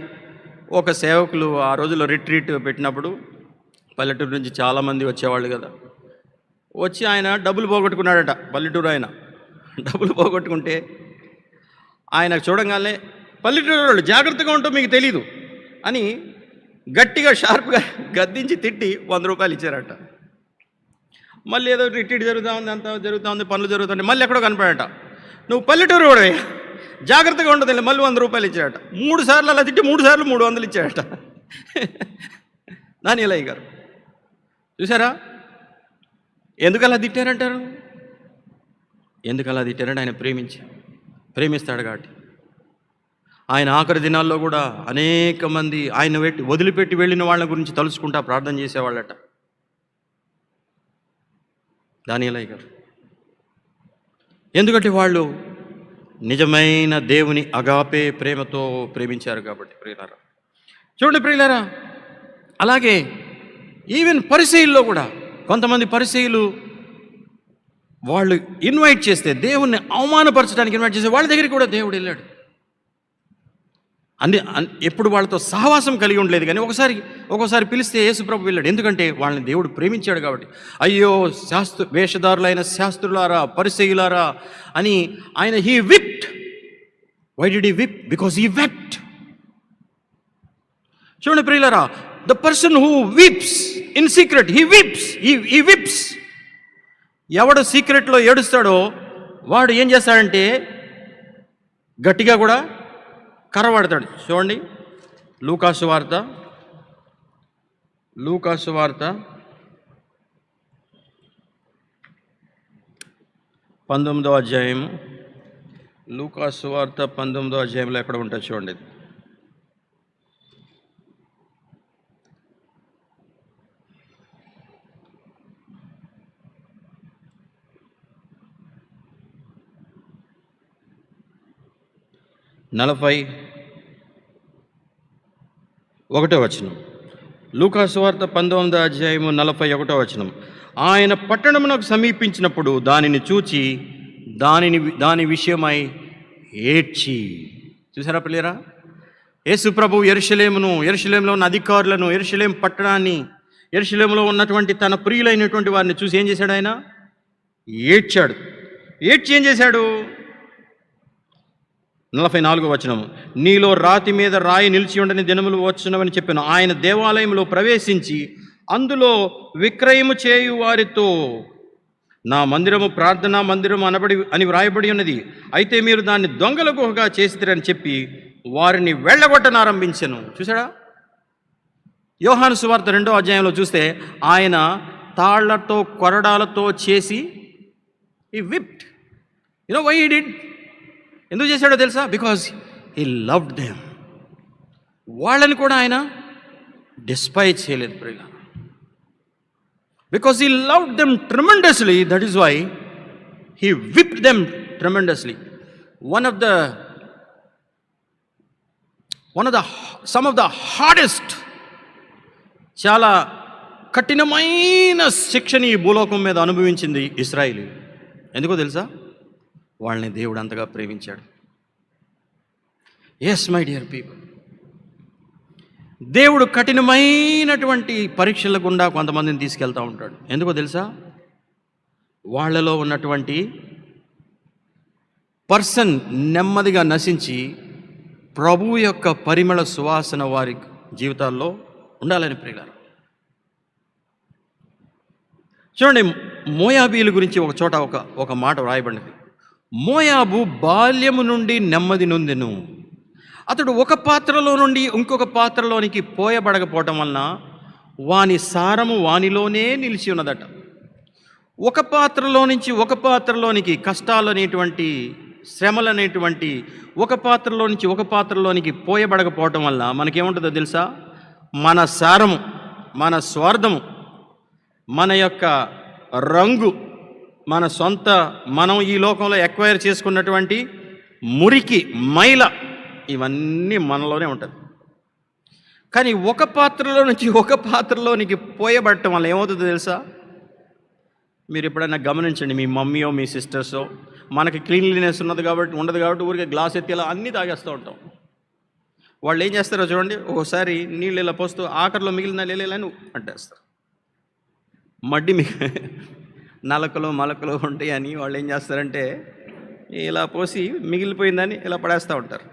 ఒక సేవకులు ఆ రోజుల్లో రిట్రీట్ పెట్టినప్పుడు పల్లెటూరు నుంచి చాలామంది వచ్చేవాళ్ళు కదా, వచ్చి ఆయన డబ్బులు పోగొట్టుకున్నాడట. పల్లెటూరు ఆయన డబ్బులు పోగొట్టుకుంటే ఆయన చూడంగానే, పల్లెటూరు వాళ్ళు జాగ్రత్తగా ఉంటూ మీకు తెలీదు అని గట్టిగా షార్ప్గా గద్దించి తిట్టి 100 రూపాయలు ఇచ్చారట. మళ్ళీ ఏదో రిట్రీట్ జరుగుతూ ఉంది, అంతా జరుగుతూ ఉంది, పనులు జరుగుతుంటే మళ్ళీ ఎక్కడో కనపడట. నువ్వు పల్లెటూరు కూడా జాగ్రత్తగా ఉండదు, మళ్ళీ 100 రూపాయలు ఇచ్చాడట. 3 సార్లు అలా తిట్టి 3 సార్లు 300 ఇచ్చాడట దానియేలయ్య గారు. చూసారా ఎందుకు అలా తిట్టారంటారు? ఎందుకు అలా తిట్టారంటే ఆయన ప్రేమిస్తాడు కాబట్టి. ఆయన ఆఖరి దినాల్లో కూడా అనేక మంది ఆయన వదిలిపెట్టి వెళ్ళిన వాళ్ళ గురించి తలుచుకుంటా ప్రార్థన చేసేవాళ్ళట దానియేలయ్య గారు. ఎందుకంటే వాళ్ళు నిజమైన దేవుని అగాపే ప్రేమతో ప్రేమించారు కాబట్టి. ప్రియులారా చూడండి, ప్రియులారా అలాగే ఈవెన్ పరిసయ్యుల్లో కూడా కొంతమంది పరిసయ్యులు వాళ్ళు ఇన్వైట్ చేస్తే, దేవుణ్ణి అవమానపరచడానికి ఇన్వైట్ చేస్తే వాళ్ళ దగ్గరికి కూడా దేవుడు వెళ్ళాడు. ఎప్పుడు వాళ్ళతో సహవాసం కలిగి ఉండలేదు, కానీ ఒక్కోసారి పిలిస్తే యేసుప్రభు వెళ్ళాడు. ఎందుకంటే వాళ్ళని దేవుడు ప్రేమించాడు కాబట్టి. అయ్యో వేషధారులైన శాస్త్రులారా, పరిసయ్యులారా అని ఆయన he whipped. Why did he whip? Because he wept. చూడండి ప్రియులారా, the person who weeps in secret he whips. ఎవడు సీక్రెట్లో ఏడుస్తాడో వాడు ఏం చేస్తాడంటే గట్టిగా కూడా కర్రవాడతాడు. చూడండి, లూకాసు వార్త 19వ అధ్యాయం. లూకాసు వార్త 19వ అధ్యాయంలో ఎక్కడ ఉంటుంది చూడండి. నలభై 41వ వచనం. లూకాసు వార్త 19వ అధ్యాయము 41వ వచనం. ఆయన పట్టణమునకు సమీపించినప్పుడు దానిని చూచి దాని విషయమై ఏడ్చి. చూసారా పిల్లరా, యేసు ప్రభు యెరూషలేములో ఉన్న అధికారులను, యెరూషలేం పట్టణాన్ని, యెరూషలేములో ఉన్నటువంటి తన ప్రియులైనటువంటి వారిని చూసి ఏం చేశాడు? ఆయన ఏడ్చాడు. ఏడ్చి ఏం చేశాడు? 44వ వచనం. నీలో రాతి మీద రాయి నిలిచి ఉండని దినములు వచ్చునవని చెప్పాను. ఆయన దేవాలయంలో ప్రవేశించి అందులో విక్రయము చేయు వారితో, నా మందిరము ప్రార్థనా మందిరము అని వ్రాయబడి ఉన్నది, అయితే మీరు దాన్ని దొంగల గుహగా చేసిరని చెప్పి వారిని వెళ్ళగొట్టనారంభించెను. చూసాడా? యోహాను సువార్త 2వ అధ్యాయంలో చూస్తే ఆయన తాళ్లతో కొరడాలతో చేసి ఈ whipped. You know why he did? ఎందుకు చేశాడో తెలుసా? Because he loved them. వాళ్ళని కూడా ఆయన డిస్పైజ్ చేయలేదు ప్రియులారా. Because he loved them tremendously, that is why he whipped them tremendously. Some of the hardest, చాలా కఠినమైన శిక్షని ఈ భూలోకం మీద అనుభవించింది ఇశ్రాయేలు. ఎందుకో తెలుసా? వాళ్ళని దేవుడు అంతగా ప్రేమించాడు. ఎస్ మై డియర్ పీపుల్, దేవుడు కఠినమైనటువంటి పరీక్షల గుండా కొంతమందిని తీసుకెళ్తూ ఉంటాడు. ఎందుకో తెలుసా? వాళ్ళలో ఉన్నటువంటి పర్సన్ నెమ్మదిగా నశించి ప్రభువు యొక్క పరిమళ సువాసన వారి జీవితాల్లో ఉండాలని ప్రియులారా. చూడండి, మోయాబీల గురించి ఒక చోట ఒక మాట వ్రాయబడినది. మోయాబు బాల్యము నుండి నెమ్మది నొందెను. అతడు ఒక పాత్రలో నుండి ఇంకొక పాత్రలోనికి పోయబడకపోవటం వలన వాని సారము వానిలోనే నిలిచి ఉన్నదట. ఒక పాత్రలో నుంచి ఒక పాత్రలోనికి, కష్టాలు అనేటువంటి, శ్రమలు అనేటువంటి ఒక పాత్రలో నుంచి ఒక పాత్రలోనికి పోయబడకపోవటం వల్ల మనకేముంటుందో తెలుసా? మన సారము, మన స్వార్థము, మన యొక్క రంగు మన సొంత మనం ఈ లోకంలో ఎక్వైర్ చేసుకున్నటువంటి మురికి మైల ఇవన్నీ మనలోనే ఉంటుంది. కానీ ఒక పాత్రలో నుంచి ఒక పాత్రలోనికి పోయబడటం వల్ల ఏమవుతుందో తెలుసా? మీరు ఎప్పుడైనా గమనించండి, మీ మమ్మీయో మీ సిస్టర్సో, మనకి క్లీన్లీనెస్ ఉండదు కాబట్టి ఊరికే గ్లాస్ ఎత్తి ఇలా అన్నీ తాగేస్తూ ఉంటాం. వాళ్ళు ఏం చేస్తారో చూడండి, ఒకసారి నీళ్ళు ఇలా పోస్తూ ఆఖరిలో మిగిలిన లేలేలని అంటేస్తారు. మడ్డి నలకలు మలకలు ఉంటాయి అని వాళ్ళు ఏం చేస్తారంటే ఇలా పోసి మిగిలిపోయిందని ఇలా పడేస్తూ ఉంటారు.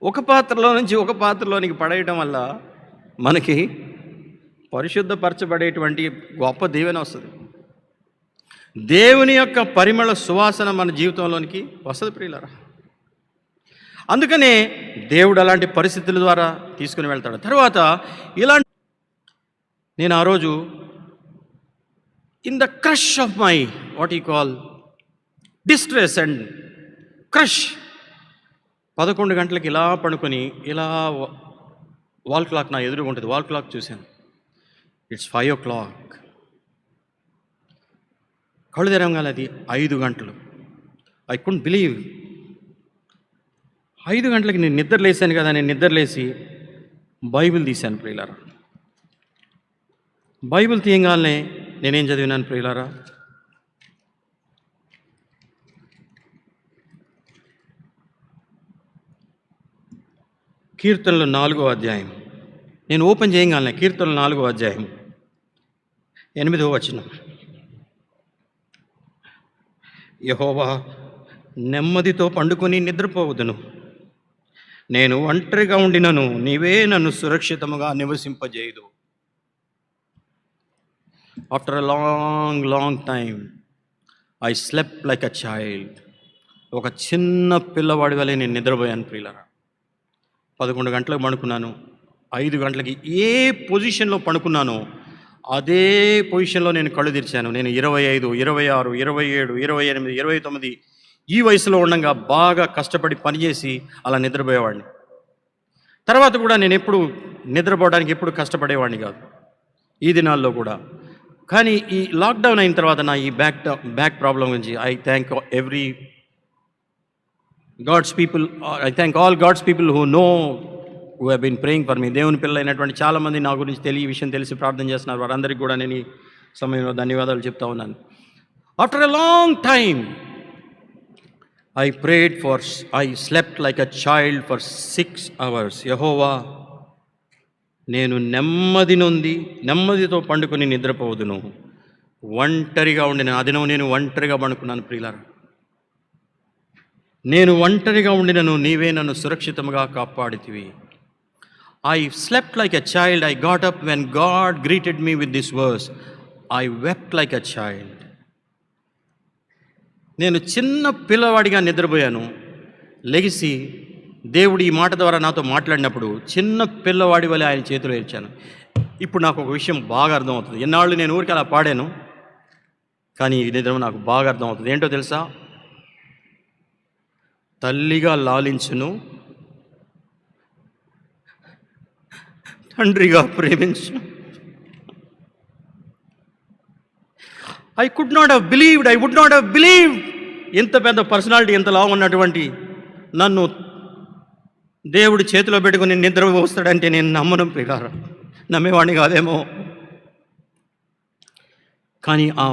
ఒక పాత్రలో నుంచి ఒక పాత్రలోనికి పడేయటం వల్ల మనకి పరిశుద్ధపరచబడేటువంటి గొప్ప దీవెన వస్తుంది. దేవుని యొక్క పరిమళ సువాసన మన జీవితంలోనికి వస్తుంది ప్రియులారా. అందుకనే దేవుడు అలాంటి పరిస్థితుల ద్వారా తీసుకుని వెళ్తాడు. తర్వాత ఇలాంటి నేను ఆ రోజు in the crush of my what you call distress and crush 11 గంటలకి ఇలా పడుకొని ఇలా వాల్ క్లాక్ నా ఎదురుగా ఉంటుంది. వాల్ క్లాక్ చూశాను, ఇట్స్ 5 o'clock. కళ్ళు తెరవగానే అది 5 గంటలు. I couldn't believe. 5 గంటలకి నేను నిద్రలేసాను కదా. నేను నిద్రలేసి బైబిల్ తీశాను ప్రియులారా. బైబిల్ తీయగానే నేనేం చదివినాను ప్రియులారా? కీర్తనలు 4వ అధ్యాయం. నేను ఓపెన్ చేయగానే కీర్తనలు 4వ అధ్యాయం 8వ వచనం. యెహోవా, నెమ్మదితో పండుకొని నిద్రపోవదును, నేను ఒంటరిగా ఉండినను నీవే నన్ను సురక్షితముగా నివసింపజేయదు. After a long time I slept like a child. ఒక చిన్న పిల్లవాడి వలె నేను నిద్రపోయాను ప్రియులారా. 11 గంటలకు పడుకున్నాను. 5 గంటలకి ఏ పొజిషన్లో పడుకున్నానో అదే పొజిషన్లో నేను కళ్ళు తెరిచాను. నేను 25, 26, 27, 28, 29 ఈ వయసులో ఉండగా బాగా కష్టపడి పనిచేసి అలా నిద్రపోయేవాడిని. తర్వాత కూడా నేను ఎప్పుడు నిద్రపోవడానికి ఎప్పుడు కష్టపడేవాడిని కాదు ఈ దినాల్లో కూడా. కానీ ఈ లాక్డౌన్ అయిన తర్వాత నా ఈ బ్యాక్ ప్రాబ్లం గురించి I thank every God's people. I thank all God's people who no, who have been praying for me. దేవుని పిల్లలైనటువంటి చాలామంది నా గురించి ఈ విషయం తెలిసి ప్రార్థన చేస్తున్నారు. వారందరికీ కూడా నేను ఈ సమయంలో ధన్యవాదాలు చెప్తా ఉన్నాను. After a long time I prayed for, I slept like a child for 6 hours. యెహోవా, నేను నెమ్మదితో పండుకొని నిద్రపోవదును, ఒంటరిగా ఉండిన అదినం నేను ఒంటరిగా పండుకున్నాను ప్రియులారా. నేను ఒంటరిగా ఉండినను నీవే నన్ను సురక్షితంగా కాపాడితివి. I slept like a child. I got up when God greeted me with this verse. I wept like a child. నేను చిన్న పిల్లవాడిగా నిద్రపోయాను. లెగిసి దేవుడు ఈ మాట ద్వారా నాతో మాట్లాడినప్పుడు చిన్న పిల్లవాడి వలె ఆయన చేతిలో ఇచ్చాను. ఇప్పుడు నాకు ఒక విషయం బాగా అర్థమవుతుంది. ఎన్నాళ్ళు నేను ఊరికి అలా పాడాను, కానీ ఈ నిద్ర నాకు బాగా అర్థమవుతుంది. ఏంటో తెలుసా? తల్లిగా లాలించును, తండ్రిగా ప్రేమించు. I would not have believed ఇంత పెద్ద పర్సనాలిటీ, ఇంతలా ఉన్నటువంటి నన్ను దేవుడి చేతిలో పెట్టుకుని నిద్ర వస్తాడంటే నేను నమ్మను ప్రియులారా. నమ్మేవాడిని కాదేమో. కానీ ఆ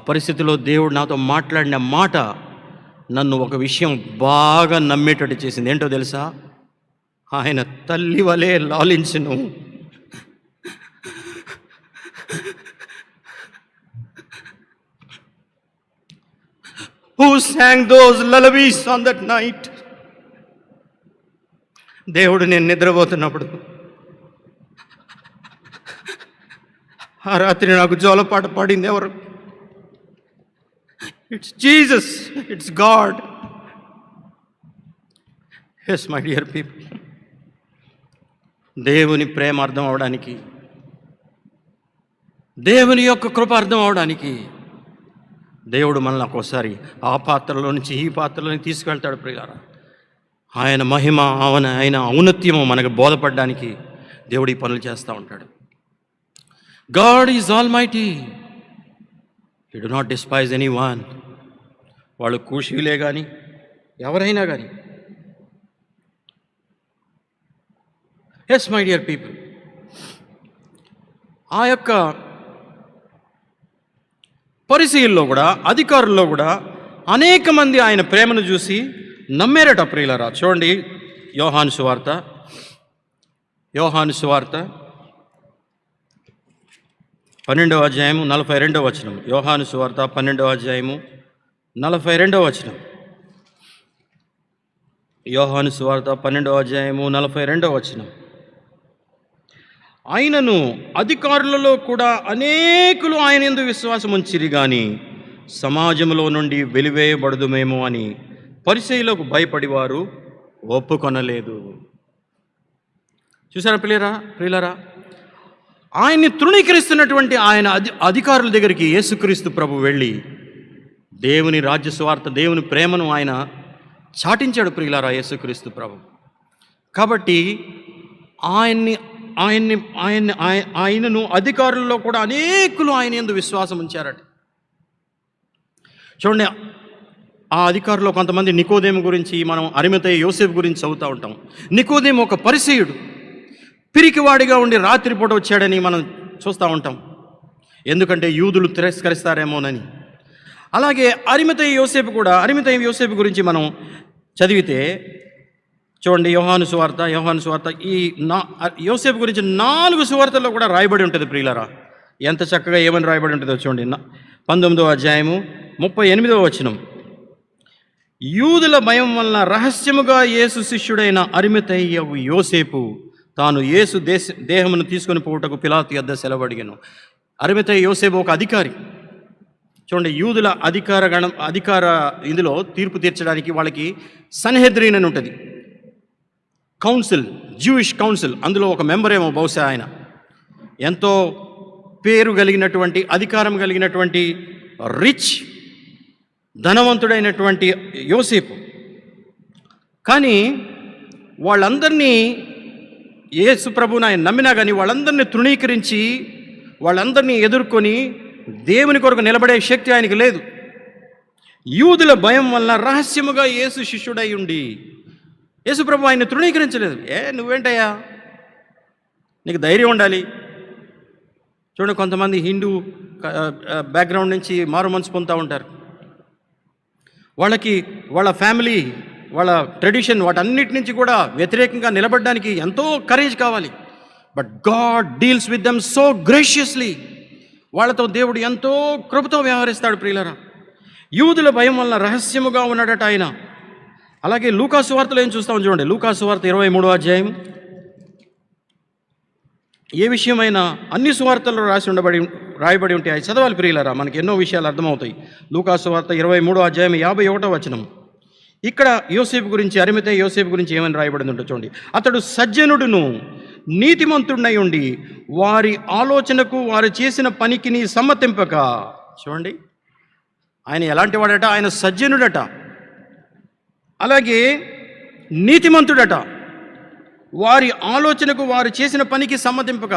పరిస్థితిలో దేవుడు నాతో మాట్లాడిన మాట నన్ను ఒక విషయం బాగా నమ్మేటట్టు చేసింది. ఏంటో తెలుసా? ఆయన తల్లి వలె లాలించును, who sang those lullabies on that night. దేవుడు నేను నిద్రపోతున్నప్పుడు ఆ రాత్రి నాకు జోలపాట పాడింది ఎవరు? It's Jesus, it's God. Yes my dear people, దేవుని ప్రేమ అర్థం అవడానికి, దేవుని యొక్క కృప అర్థం అవడానికి దేవుడు మనల్ని ఒక్కోసారి ఆ పాత్రలో నుంచి ఈ పాత్రలోకి తీసుకెళ్తాడు ప్రియులారా. ఆయన మహిమ, ఆయన ఔన్నత్యము మనకు బోధపడడానికి దేవుడు ఈ పనులు చేస్తూ ఉంటాడు. God is all mighty. You do not despise any one. వాళ్ళు కూషీలే కానీ ఎవరైనా కానీ. ఎస్ మై డియర్ పీపుల్, ఆ యొక్క పరిసయ్యుల్లో కూడా, అధికారుల్లో కూడా అనేక మంది ఆయన ప్రేమను చూసి నమ్మారట ప్రియులారా. చూడండి, యోహాను సువార్త 12వ అధ్యాయము 42వ వచనం. యోహాను సువార్త 12వ అధ్యాయము 42వ వచనం. యోహాను సువార్త 12వ అధ్యాయము 42వ వచనం. ఆయనను అధికారులలో కూడా అనేకులు ఆయన యందు విశ్వాసం ఉంచిరి గాని సమాజంలో నుండి వెలివేయబడదుమేమో అని పరిసయ్యులకు భయపడి వారు ఒప్పుకొనలేదు. చూసారా ప్రియులారా, ఆయన్ని తృణీకరిస్తున్నటువంటి ఆయన అధికారుల దగ్గరికి యేసుక్రీస్తు ప్రభు వెళ్ళి దేవుని రాజ్య సువార్త, దేవుని ప్రేమను ఆయన చాటించాడు ప్రియులారా యేసుక్రీస్తు ప్రభు. కాబట్టి ఆయనను అధికారుల్లో కూడా అనేకులు ఆయన యందు విశ్వాసం ఉంచారట. చూడండి, ఆ అధికారుల్లో కొంతమంది నికోదేము గురించి, మనం అరిమతయి యోసేపు గురించి చదువుతూ ఉంటాం. నికోదేము ఒక పరిసయ్యుడు, పిరికివాడిగా ఉండి రాత్రిపూట వచ్చాడని మనం చూస్తూ ఉంటాం. ఎందుకంటే యూదులు తిరస్కరిస్తారేమోనని. అలాగే అరిమతయి యోసేపు గురించి మనం చదివితే చూడండి, యోహాను సువార్త ఈ యోసేపు గురించి 4 సువార్తల్లో కూడా రాయబడి ఉంటుంది ప్రియులారా. ఎంత చక్కగా ఏమని రాయబడి ఉంటుందో చూడండి. 19వ అధ్యాయము 38వ వచనం. యూదుల భయం వలన రహస్యముగా యేసు శిష్యుడైన అరిమతయి యోసేపు తాను యేసు దేహమును తీసుకొని పోవుటకు పిలాతు యొద్ద సెలవు అడిగాను. అరిమతయి యోసేపు ఒక అధికారి. చూడండి, యూదుల అధికార ఇందులో తీర్పు తీర్చడానికి వాళ్ళకి సన్హెద్రీన్ అని ఉంటుంది, కౌన్సిల్, జ్యూయిష్ కౌన్సిల్. అందులో ఒక మెంబర్ ఏమో బహుశా ఆయన ఎంతో పేరు కలిగినటువంటి, అధికారం కలిగినటువంటి, రిచ్, ధనవంతుడైనటువంటి యోసేపు. కానీ వాళ్ళందరినీ, యేసు ప్రభువుని ఆయన నమ్మినా కానీ వాళ్ళందరినీ తృణీకరించి, వాళ్ళందరినీ ఎదుర్కొని దేవుని కొరకు నిలబడే శక్తి ఆయనకి లేదు. యూదుల భయం వలన రహస్యముగా యేసు శిష్యుడై ఉండి యేసు ప్రభు ఆయన్ని తృణీకరించలేదు. నువ్వేంటయ్యా, నీకు ధైర్యం ఉండాలి. చూడండి, కొంతమంది హిందూ బ్యాక్గ్రౌండ్ నుంచి మారు మనసు పొందుతూ ఉంటారు. వాళ్ళకి వాళ్ళ ఫ్యామిలీ, వాళ్ళ ట్రెడిషన్, వాటన్నిటి నుంచి కూడా వ్యతిరేకంగా నిలబడడానికి ఎంతో కరేజ్ కావాలి. But God deals with them so graciously. వాళ్ళతో దేవుడు ఎంతో కృపతో వ్యవహరిస్తాడు ప్రియులారా. యూదుల భయం వలన రహస్యముగా ఉన్నాడట ఆయన. అలాగే లూకా సువార్తలో ఏం చూస్తాం చూడండి. లూకా సువార్త 23వ అధ్యాయం. ఏ విషయమైనా అన్ని సువార్తల్లో రాయబడి ఉంటాయి, చదవాలి ప్రియులారా, మనకి ఎన్నో విషయాలు అర్థమవుతాయి. లూకా సువార్త 23వ అధ్యాయం 51వ వచనం. ఇక్కడ యోసేపు గురించి, అరిమతయి యోసేపు గురించి ఏమని రాయబడింది ఉంటే చూడండి. అతడు సజ్జనుడును నీతిమంతుడై ఉండి వారి ఆలోచనకు, వారు చేసిన పనికి సమ్మతింపక. చూడండి, ఆయన ఎలాంటి వాడట? ఆయన సజ్జనుడట, అలాగే నీతిమంతుడట, వారి ఆలోచనకు, వారు చేసిన పనికి సమ్మతింపక.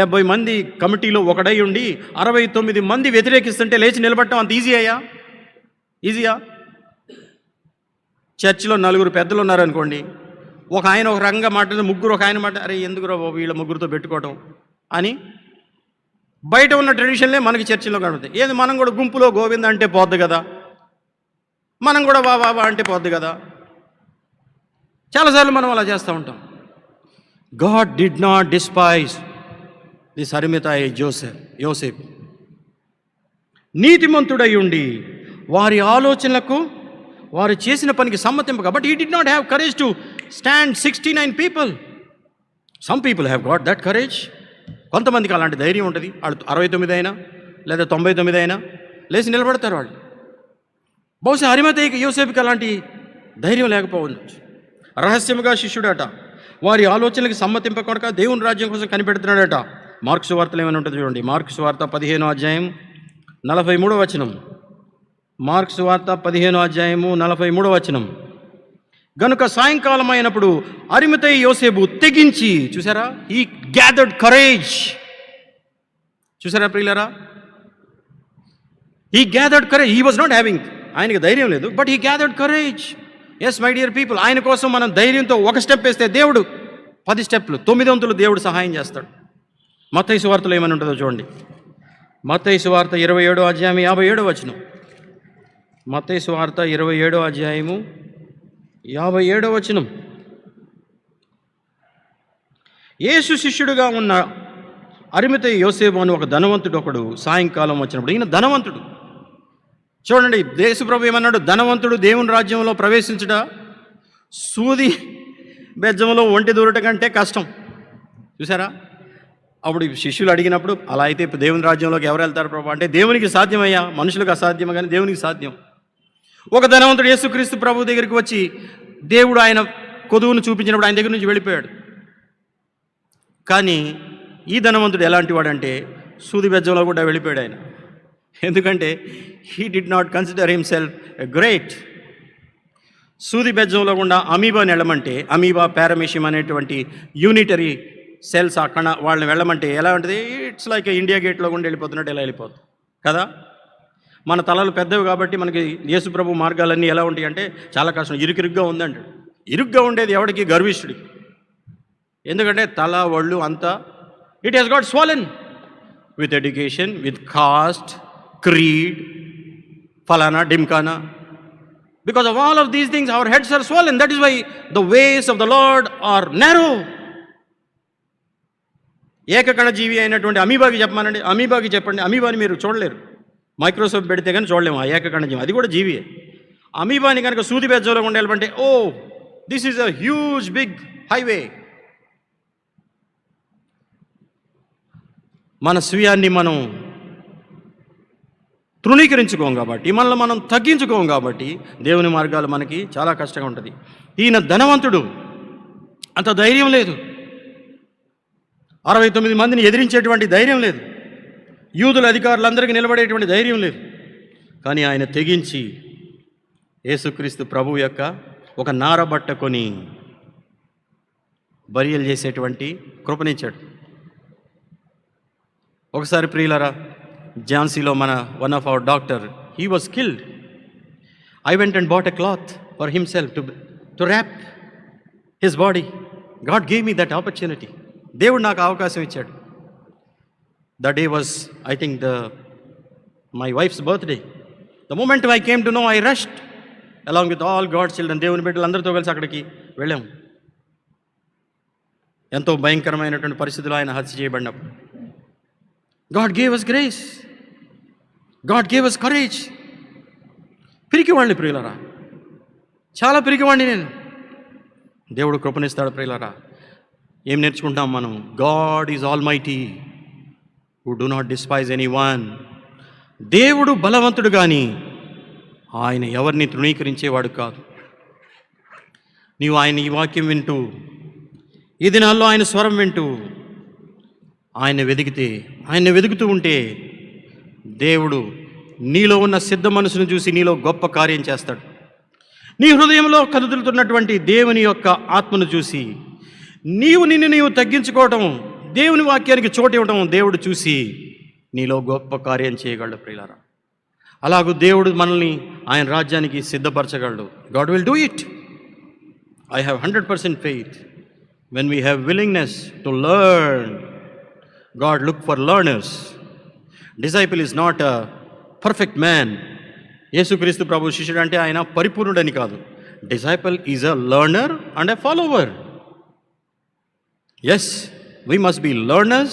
70 మంది కమిటీలో ఒకడై ఉండి 69 మంది వ్యతిరేకిస్తుంటే లేచి నిలబడటం అంత ఈజీయా? చర్చిలో 4 పెద్దలు ఉన్నారనుకోండి, ఒక ఆయన ఒక రకంగా మాట్లాడితే ముగ్గురు ఒక ఆయన మాట, అరే ఎందుకురా వీళ్ళ ముగ్గురితో పెట్టుకోవటం అని. బయట ఉన్న ట్రెడిషన్లే మనకి చర్చిలో కనబడతాయి. ఏది, మనం కూడా గుంపులో గోవింద అంటే పోద్దు కదా, మనం కూడా బాబా అంటే పోద్దు కదా. చాలాసార్లు మనం అలా చేస్తూ ఉంటాం. God did not despise this Arimathea యోసేపు. నీతిమంతుడై ఉండి వారి ఆలోచనలకు, వారు చేసిన పనికి సమ్మతింపక. But he did not have courage to stand 69 people. Some people have got that courage. కొంతమందికి అలాంటి ధైర్యం ఉంటుంది. వాళ్ళు 69 అయినా లేదా 99 అయినా లేచి నిలబడతారు వాళ్ళు. బహుశా అరిమతయి యోసేపుకి అలాంటి ధైర్యం లేకపోవచ్చు. రహస్యముగా శిష్యుడట, వారి ఆలోచనలకు సమ్మతింపకొనక దేవుని రాజ్యం కోసం కనిపెడుతున్నాడట. మార్కు సువార్తలో ఏమైనా ఉంటుంది చూడండి. మార్కు సువార్త 15వ అధ్యాయం 43వ వచనం. మార్కు సువార్త 15వ అధ్యాయము 43వ వచనం. గనుక సాయంకాలం అయినప్పుడు అరిమతయి యోసేపు తెగించి, చూసారా, ఈ గ్యాదర్డ్ కరేజ్. చూసారా ప్రియులారా, he gathered courage. He was not having, ఆయనకి ధైర్యం లేదు, but he gathered courage. Yes my dear people, ఆయన కోసం మనం ధైర్యంతో ఒక స్టెప్ వేస్తే దేవుడు 10 స్టెప్లు 9 వంతులు దేవుడు సహాయం చేస్తాడు. మత్తయి సువార్తలో ఏమని ఉంటుందో చూడండి. మత్తయి సువార్త 27వ అధ్యాయం 57వ వచనం. మత్తయి సువార్త 27వ అధ్యాయము 57వ వచనం. యేసు శిష్యుడుగా ఉన్న అరిమతయి యోసేపు అని ఒక ధనవంతుడు ఒకడు సాయంకాలం వచ్చినప్పుడు, ఈయన ధనవంతుడు. చూడండి, యేసుప్రభు ఏమన్నాడు? ధనవంతుడు దేవుని రాజ్యంలో ప్రవేశించుట సూది బెజ్జంలో ఒంటి దూరట కంటే కష్టం. చూసారా? అప్పుడు శిష్యులు అడిగినప్పుడు, అలా అయితే దేవుని రాజ్యంలోకి ఎవరు వెళ్తారు ప్రభు అంటే, దేవునికి సాధ్యమయ్యా, మనుషులకు అసాధ్యం కానీ దేవునికి సాధ్యం. ఒక ధనవంతుడు యేసుక్రీస్తు ప్రభు దగ్గరికి వచ్చి దేవుడు ఆయన కొదువును చూపించినప్పుడు ఆయన దగ్గర నుంచి వెళ్ళిపోయాడు. కానీ ఈ ధనవంతుడు ఎలాంటి వాడంటే సూది బెజ్జంలో కూడా వెళ్ళిపోయాడు ఆయన. ఎందుకంటే he did not consider himself a great. సూది బెజ్జంలో గుండా అమీబాని వెళ్ళమంటే, అమీబా పారమేషియం అనేటువంటి యూనిటరీ సెల్స్ అక్కడ వాళ్ళని వెళ్ళమంటే ఎలా ఉంటుంది? ఇట్స్ లైక్ ఇండియా గేట్లో గుండా వెళ్ళిపోతున్నట్టు ఎలా వెళ్ళిపోతుంది కదా. మన తలలు పెద్దవి కాబట్టి మనకి యేసుప్రభు మార్గాలన్నీ ఎలా ఉంటాయి అంటే చాలా కష్టం, ఇరుకిరుగ్గా ఉందంటాడు. ఇరుగ్గా ఉండేది ఎవడికి? గర్విష్ఠుడికి. ఎందుకంటే తల ఒళ్ళు అంతా it has got swollen with education, with cost, creed, falana, dimkana. Because of all of these things, our heads are swollen. That is why the ways of the Lord are narrow. ఏకకణ జీవి అయినటువంటి అమీబాకి చెప్పమానండి, అమీబాకి చెప్పండి. అమీబాని మీరు చూడలేరు, మైక్రోసాఫ్ట్ పెడితే కానీ చూడలేము. ఆ ఏకకణ జీవి అది కూడా జీవియే. అమీబాని కనుక సూది బెజ్జంలో గుండా వెళ్ళమంటే, oh this is a huge big highway. మన స్వీయాన్ని మనం తృణీకరించుకోం కాబట్టి, మనల్ని మనం తగ్గించుకోం కాబట్టి దేవుని మార్గాలు మనకి చాలా కష్టంగా ఉంటుంది. ఈయన ధనవంతుడు, అంత ధైర్యం లేదు, 69 మందిని ఎదిరించేటువంటి ధైర్యం లేదు, యూదుల అధికారులందరికీ నిలబడేటువంటి ధైర్యం లేదు. కానీ ఆయన తెగించి యేసుక్రీస్తు ప్రభు యొక్క ఒక నారబట్ట కొని బరియలు చేసేటువంటి కృపనిచ్చాడు. ఒకసారి ప్రియులరా, ఝాన్సీలో మన one of our doctor, he was killed. I went and bought a cloth for himself to wrap his body. God gave me that opportunity. దేవుడు నాకు అవకాశం ఇచ్చాడు. The day was I think my wife's birthday. The moment I came to know, I rushed along with all God's children. దేవుని బిడ్డలందరితో కలిసి అక్కడికి వెళ్ళాం. ఎంతో భయంకరమైనటువంటి పరిస్థితుల్లో ఆయన హత్య చేయబడినప్పుడు God gave us grace. God gave us courage. పిరికివాడిని ప్రియులరా, చాలా పిరికివాడిని నేను. దేవుడు కృపణిస్తాడు ప్రియులరా. ఏం నేర్చుకుంటాం మనం? God is all mighty who do not despise any one. దేవుడు బలవంతుడు కానీ ఆయన ఎవరిని తృణీకరించేవాడు కాదు. నీవు ఆయన ఈ వాక్యం వింటూ, ఈ దినాల్లో ఆయన స్వరం వింటూ ఆయన వెతుకుతూ ఉంటే దేవుడు నీలో ఉన్న సిద్ధ మనసును చూసి నీలో గొప్ప కార్యం చేస్తాడు. నీ హృదయంలో కదులుతున్నటువంటి దేవుని యొక్క ఆత్మను చూసి నిన్ను నీవు తగ్గించుకోవటం, దేవుని వాక్యానికి చోటు ఇవ్వటం దేవుడు చూసి నీలో గొప్ప కార్యం చేయగలడు ప్రియులారా. అలాగూ దేవుడు మనల్ని ఆయన రాజ్యానికి సిద్ధపరచగలడు. God will do it. I have 100% faith. When we have willingness to learn, God look for learners. Disciple is not a perfect man. యేసుక్రీస్తు ప్రభు శిష్యుడు అంటే ఆయన పరిపూర్ణుడని కాదు. Disciple is a learner and a follower. Yes, we must be learners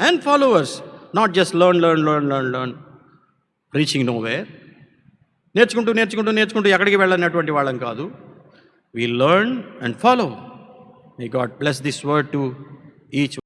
and followers, not just learn, reaching nowhere. నేర్చుకుంటూ ఎక్కడికి వెళ్ళనటువంటి వాళ్ళం కాదు. We learn and follow. May God bless this word to each